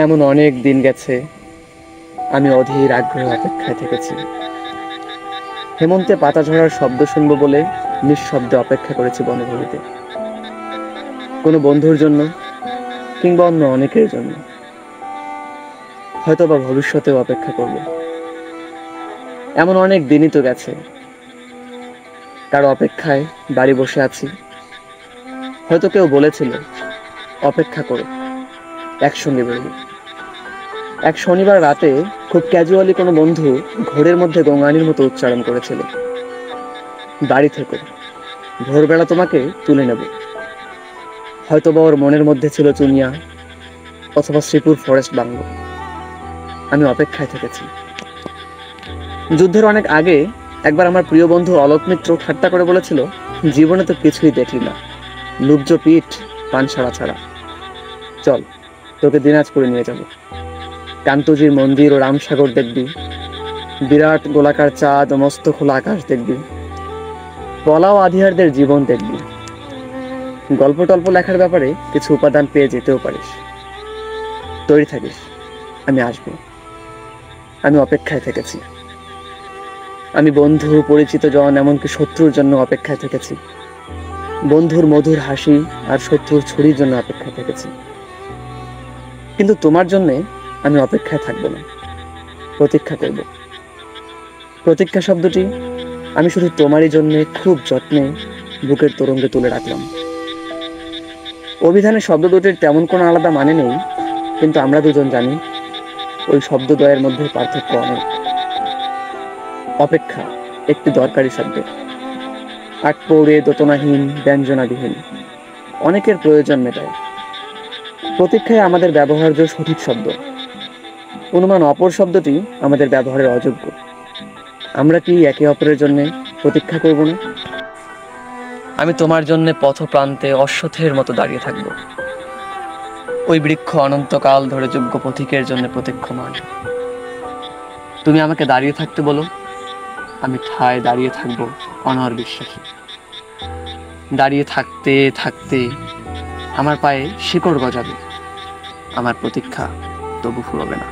এমন অনেক দিন গেছে, আমি অধীর আগ্রহে অপেক্ষায় থেকেছি। হেমন্তে পাতা ঝরার শব্দ শুনবো বলে নিঃশব্দে অপেক্ষা করেছি বনভূমিতে, কোনো বন্ধুর জন্য কিংবা অন্য অনেকের জন্য। হয়তো বা ভবিষ্যতেও অপেক্ষা করব। এমন অনেক দিনই তো গেছে, কারো অপেক্ষায় বাড়ি বসে আছি। হয়তো কেউ বলেছিল অপেক্ষা করো, একসঙ্গে বেরোবো। এক শনিবার রাতে খুব ক্যাজুয়ালি কোনো বন্ধু ঘোরের মধ্যে গঙ্গানির মতো উচ্চারণ করেছিল, বাড়ি থেকে ভোরবেলা তোমাকে তুলে নেব। হয়তো বা ওর মনের মধ্যে ছিল চুনিয়া অথবা শ্রীপুর ফরেস্ট বাংলো। আমি অপেক্ষায় থেকেছি। যুদ্ধের অনেক আগে একবার আমার প্রিয় বন্ধু অলোক মিত্র ঠাট্টা করে বলেছিল, জীবনে তো কিছুই দেখলি না, লুব্জ পিঠ পান ছাড়া ছাড়া। চল, তোকে দিনাজপুরে নিয়ে যাব। কান্তজির মন্দির ও রামসাগর দেখবি, বিরাট গোলাকার চাঁদ ও মস্ত খোলা আকাশ দেখবি, পলা ও আধিয়ারদের জীবন দেখবি। গল্প টল্প লেখার ব্যাপারে কিছু উপাদান পেয়ে যেতেও পারিস। তৈরি থাকিস, আমি আসবো। আমি অপেক্ষায় থেকেছি। আমি বন্ধু, পরিচিত জন, এমনকি শত্রুর জন্য অপেক্ষায় থেকেছি। বন্ধুর মধুর হাসি আর শত্রুর ছুরির জন্য অপেক্ষায় থেকেছি। কিন্তু তোমার জন্যে আমি অপেক্ষায় থাকবো না, প্রতীক্ষা করব। প্রতীক্ষা শব্দটি আমি শুধু তোমারই জন্যে খুব যত্নে বুকের তরঙ্গে তুলে রাখলাম। অভিধানে শব্দ দুটির তেমন কোনো আলাদা মানে নেই, কিন্তু আমরা দুজন জানি ওই শব্দদ্বয়ের মধ্যে পার্থক্য অনেক। অপেক্ষা একটি দরকারি শব্দ, আটপৌরে দোতনাহীন, ব্যঞ্জনাবিহীন, অনেকের প্রয়োজন মেটায়। প্রতীক্ষায় আমাদের ব্যবহার্য সঠিক শব্দ, অনুমান অপর শব্দটি আমাদের ব্যবহারের অযোগ্য। আমরা কি একে অপরের জন্য প্রতীক্ষা করব না? আমি তোমার জন্য পথ প্রান্তে অশ্বথের মতো দাঁড়িয়ে থাকব। ওই বৃক্ষ অনন্তকাল ধরে যোগ্য পথিকের জন্য প্রতীক্ষমান। তুমি আমাকে দাঁড়িয়ে থাকতে বলো, আমি ঠায় দাঁড়িয়ে থাকবো অনর বিশ্বাসী। দাঁড়িয়ে থাকতে থাকতে আমার পায়ে শিকড় গজাবে, আমার প্রতীক্ষা তবু ফুরবে না।